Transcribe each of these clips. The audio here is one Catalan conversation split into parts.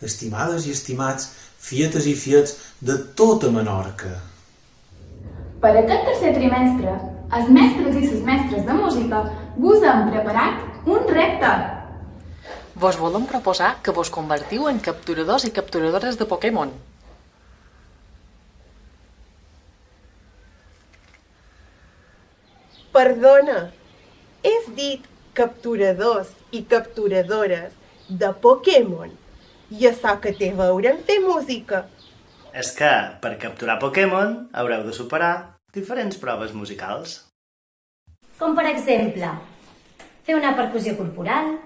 estimades i estimats, fietes i fiets de tota Menorca. Per aquest tercer trimestre, els mestres i les mestres de música vos han preparat un repte. Vos volem proposar que vos convertiu en capturadors i capturadores de Pokémon. Perdona, és dit capturadors i capturadores de Pokémon i això que té a veure amb fer música. És que, per capturar Pokémon, haureu de superar diferents proves musicals. Com per exemple, fer una percussió corporal,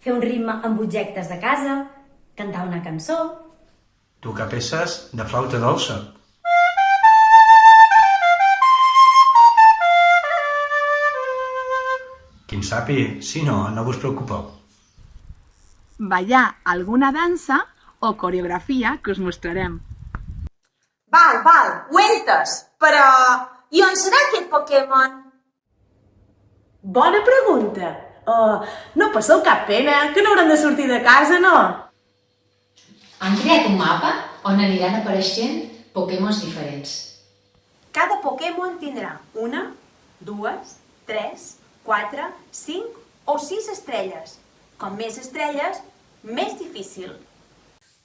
fer un ritme amb objectes de casa, cantar una cançó... Tocar peces de flauta dolça. Quin sapi, si no, no vos preocupeu. Ballar alguna dansa o coreografia que us mostrarem. Val, ho entes, però i on serà aquest Pokémon? Bona pregunta. No passeu cap pena, que no hauran de sortir de casa, no? Han creat un mapa on aniran apareixent Pokémons diferents. Cada Pokémon tindrà 1, 2, 3, 4, 5 o 6 estrelles. Com més estrelles, més difícil.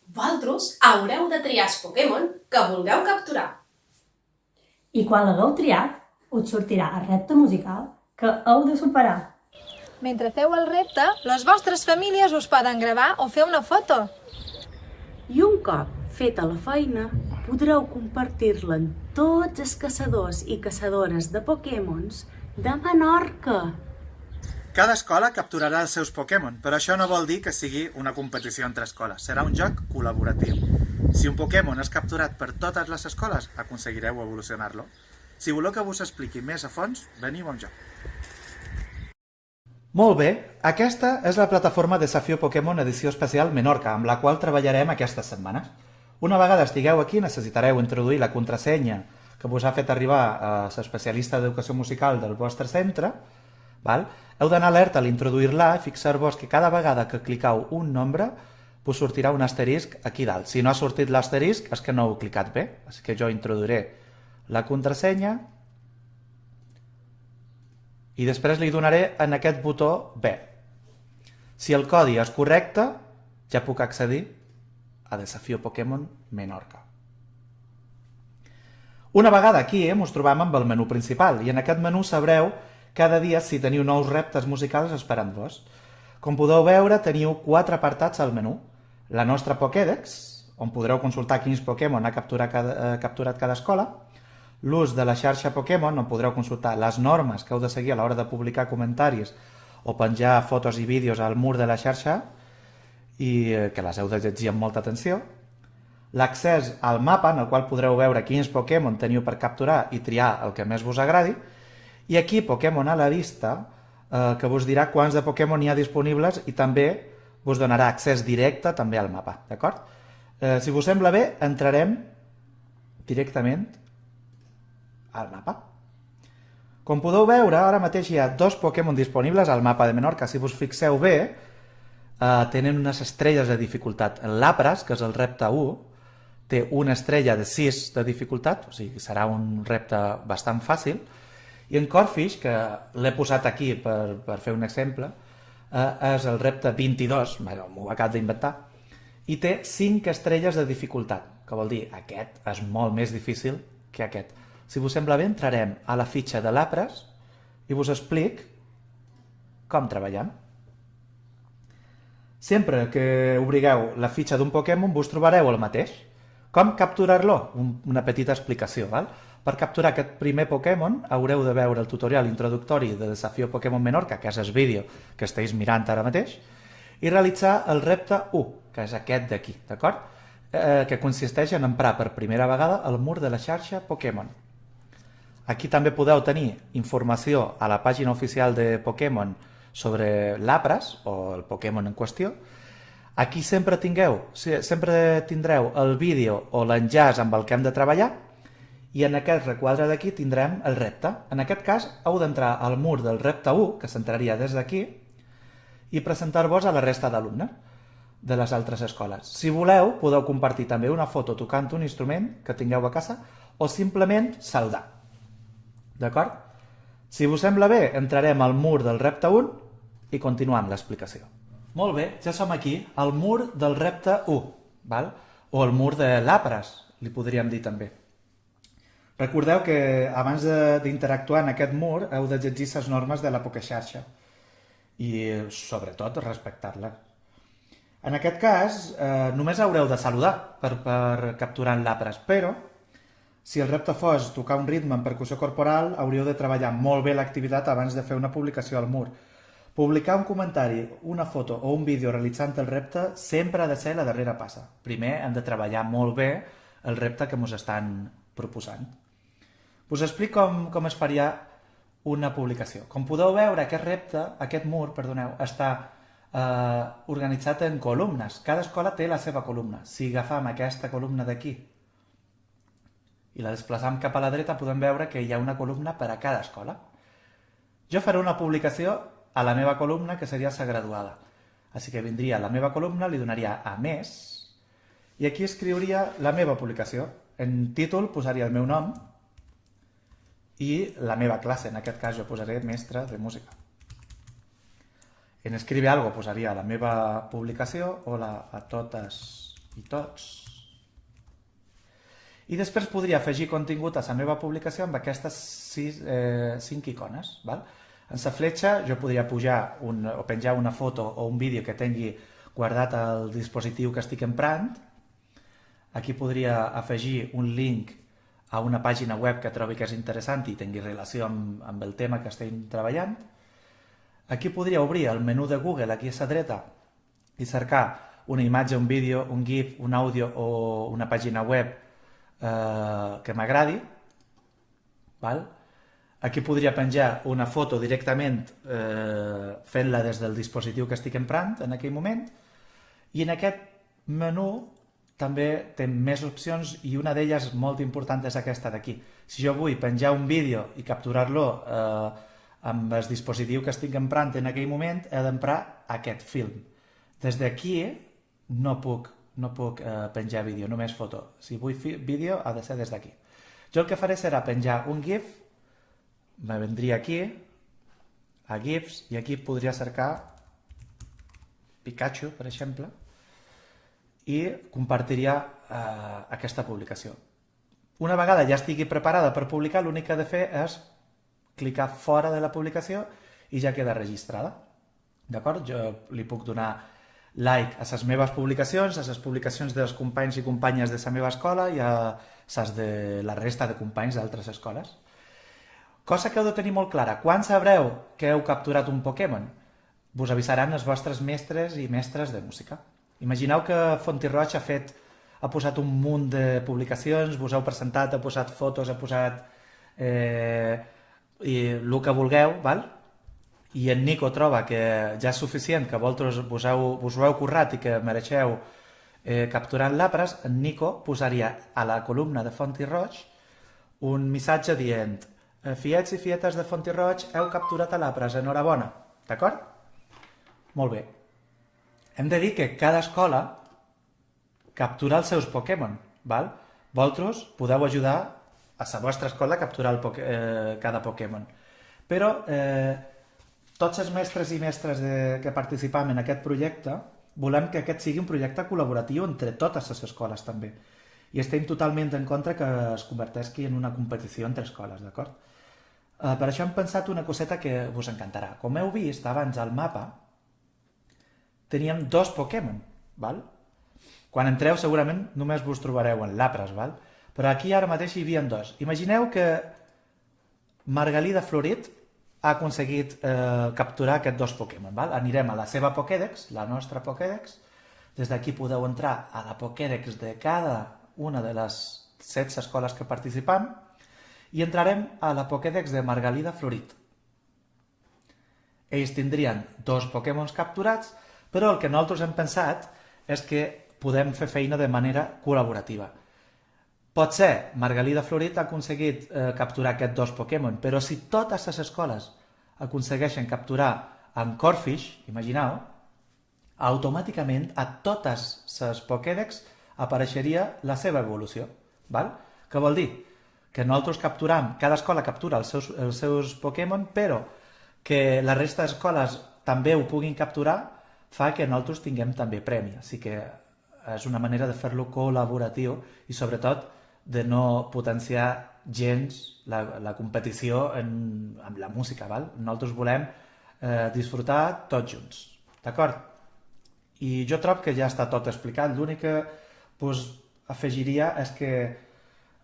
Vosaltres haureu de triar els Pokémon que vulgueu capturar. I quan l'hagueu triat, us sortirà el repte musical que heu de superar. Mentre feu el repte, les vostres famílies us poden gravar o fer una foto. I un cop feta la feina, podreu compartir-la amb tots els caçadors i caçadores de Pokémons de Menorca. Cada escola capturarà els seus Pokémon, però això no vol dir que sigui una competició entre escoles. Serà un joc col·laboratiu. Si un Pokémon és capturat per totes les escoles, aconseguireu evolucionar-lo. Si voleu que us expliqui més a fons, veniu amb jo. Molt bé, aquesta és la plataforma Desafío Pokémon edició especial Menorca, amb la qual treballarem aquesta setmana. Una vegada estigueu aquí, necessitareu introduir la contrasenya que us ha fet arribar l'especialista d'educació musical del vostre centre. Heu d'anar alerta a l'introduir-la i fixar-vos que cada vegada que cliqueu un nombre us sortirà un asterisc aquí dalt. Si no ha sortit l'asterisc és que no heu clicat bé, així que jo introduiré la contrasenya i després li donaré en aquest botó B. Si el codi és correcte, ja puc accedir a Desafío Pokémon Menorca. Una vegada aquí ens trobam amb el menú principal i en aquest menú sabreu cada dia si teniu nous reptes musicals esperant-vos. Com podeu veure, teniu 4 apartats al menú. La nostra Pokédex, on podreu consultar quins Pokémon ha capturat cada escola, l'ús de la xarxa Pokémon, on podreu consultar les normes que heu de seguir a l'hora de publicar comentaris o penjar fotos i vídeos al mur de la xarxa i que les heu de llegir amb molta atenció, l'accés al mapa, en el qual podreu veure quins Pokémon teniu per capturar i triar el que més vos agradi, i aquí Pokémon a la vista, que us dirà quants de Pokémon hi ha disponibles i també us donarà accés directe també al mapa, d'acord? Si us sembla bé, entrarem directament al mapa. Com podeu veure, ara mateix hi ha 2 Pokémon disponibles al mapa de Menorca. Si us fixeu bé, tenen unes estrelles de dificultat. L'Apras, que és el repte 1, té una estrella de 6 de dificultat, o sigui, serà un repte bastant fàcil, i en Corphish, que l'he posat aquí per fer un exemple, és el repte 22, m'ho acabo d'inventar, i té 5 estrelles de dificultat, que vol dir aquest és molt més difícil que aquest. Si us sembla bé, entrarem a la fitxa de l'Apras i us explic com treballem. Sempre que obrigueu la fitxa d'un Pokémon vos trobareu el mateix. Com capturar-lo? Una petita explicació, val? Per capturar aquest primer Pokémon haureu de veure el tutorial introductori de Desafío Pokémon Menorca, que és el vídeo que esteu mirant ara mateix, i realitzar el repte 1, que és aquest d'aquí, d'acord? Que consisteix en emprar per primera vegada el mur de la xarxa Pokémon. Aquí també podeu tenir informació a la pàgina oficial de Pokémon sobre l'Apras, o el Pokémon en qüestió. Aquí sempre tindreu el vídeo o l'enllaç amb el que hem de treballar, i en aquest requadre d'aquí tindrem el repte. En aquest cas, heu d'entrar al mur del repte 1, que s'entraria des d'aquí, i presentar-vos a la resta d'alumnes. de les altres escoles. Si voleu, podeu compartir també una foto tocant un instrument que tingueu a casa o simplement saludar. D'acord? Si us sembla bé, entrarem al mur del repte 1 i continuem l'explicació. Molt bé, ja som aquí, al mur del repte 1, val? O el mur de l'Apres, li podríem dir també. Recordeu que abans d'interactuar en aquest mur heu de llegir les normes de la Pokexarxa i, sobretot, respectar-la. En aquest cas, només haureu de saludar per capturar l'Apres, però si el repte fos tocar un ritme en percussió corporal, hauríeu de treballar molt bé l'activitat abans de fer una publicació al mur. Publicar un comentari, una foto o un vídeo realitzant el repte sempre ha de ser la darrera passa. Primer hem de treballar molt bé el repte que ens estan proposant. Us explico com es faria una publicació. Com podeu veure, aquest mur, està organitzat en columnes. Cada escola té la seva columna. Si agafam aquesta columna d'aquí i la desplaçam cap a la dreta, podem veure que hi ha una columna per a cada escola. Jo faré una publicació a la meva columna, que seria la graduada. Així que vindria a la meva columna, li donaria a més, i aquí escriuria la meva publicació. En títol posaria el meu nom i la meva classe, en aquest cas jo posaré mestre de música. En escriure alguna cosa posaria la meva publicació, hola a totes i tots. I després podria afegir contingut a la meva publicació amb aquestes 5 icones. En la fletxa jo podria pujar o penjar una foto o un vídeo que tingui guardat al dispositiu que estic emprant. Aquí podria afegir un link a una pàgina web que trobi que és interessant i tingui relació amb el tema que estem treballant. Aquí podria obrir el menú de Google aquí a la dreta i cercar una imatge, un vídeo, un GIF, un àudio o una pàgina web que m'agradi. Aquí podria penjar una foto directament fent-la des del dispositiu que estic emprant en aquell moment. I en aquest menú també té més opcions i una d'elles molt important és aquesta d'aquí. Si jo vull penjar un vídeo i capturar-lo amb el dispositiu que estic emprant en aquell moment, he d'emprar aquest film. Des d'aquí no puc penjar vídeo, només foto. Si vull vídeo ha de ser des d'aquí. Jo el que faré serà penjar un GIF, me vendria aquí, a GIFs, i aquí podria cercar Pikachu, per exemple, i compartiria aquesta publicació. Una vegada ja estigui preparada per publicar, l'únic que he de fer és clicar fora de la publicació i ja queda registrada. D'acord? Jo li puc donar like a les meves publicacions, a les publicacions dels companys i companyes de la meva escola i a les de la resta de companys d'altres escoles. Cosa que heu de tenir molt clara, quan sabreu que heu capturat un Pokémon? Vos avisaran els vostres mestres i mestres de música. Imagineu que Fontiroig ha posat un munt de publicacions, vos heu presentat, ha posat fotos, ha posat el que vulgueu, i en Nico troba que ja és suficient, que vosaltres vos ho heu currat i que mereixeu capturar l'Apres, en Nico posaria a la columna de Fontiroig un missatge dient: fiets i fietes de Fontiroig, heu capturat l'Apres, enhorabona. D'acord? Molt bé. Hem de dir que cada escola captura els seus Pokémon. Vosaltres podeu ajudar a la vostra escola a capturar cada Pokémon. Però tots els mestres i mestres que participam en aquest projecte volem que aquest sigui un projecte col·laboratiu entre totes les escoles també. I estem totalment en contra que es converteixi en una competició entre escoles, d'acord? Per això hem pensat una coseta que us encantarà. Com heu vist abans al mapa, teníem 2 Pokémon, Quan entreu segurament només vos trobareu en l'Apres, però aquí ara mateix hi havia 2. Imagineu que Margalida Florit ha aconseguit capturar aquests 2 Pokémon. Anirem a la seva Pokédex, la nostra Pokédex. Des d'aquí podeu entrar a la Pokédex de cada una de les 16 escoles que participam i entrarem a la Pokédex de Margalida Florit. Ells tindrien 2 Pokémons capturats, però el que nosaltres hem pensat és que podem fer feina de manera col·laborativa. Potser Margalida Florit ha aconseguit capturar aquests 2 Pokémon, però si totes les escoles aconsegueixen capturar en Corphish, imagineu, automàticament a totes les Pokédex apareixeria la seva evolució. Val? Què vol dir? Que nosaltres capturam, cada escola captura els seus Pokémon, però que la resta d'escoles també ho puguin capturar fa que nosaltres tinguem també premi. Així que és una manera de fer-lo col·laboratiu i sobretot de no potenciar gens la competició amb la música. Val? Nosaltres volem disfrutar tots junts. D'acord? I jo trobo que ja està tot explicat. L'únic que afegiria és que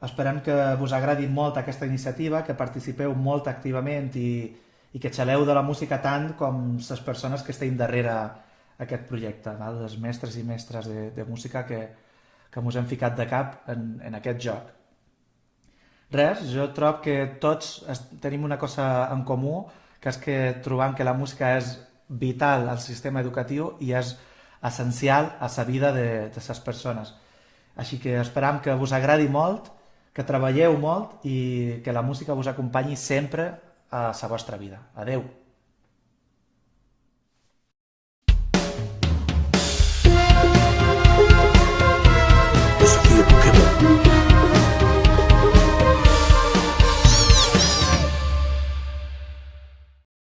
esperem que vos agradi molt aquesta iniciativa, que participeu molt activament i que xaleu de la música tant com les persones que estiguin darrere aquest projecte, val? Les mestres i mestres de música que ens hem ficat de cap en aquest joc. Res, jo trobo que tots tenim una cosa en comú, que és que trobam que la música és vital al sistema educatiu i és essencial a la vida de les persones. Així que esperam que vos agradi molt, que treballeu molt i que la música vos acompanyi sempre a la vostra vida. Adeu!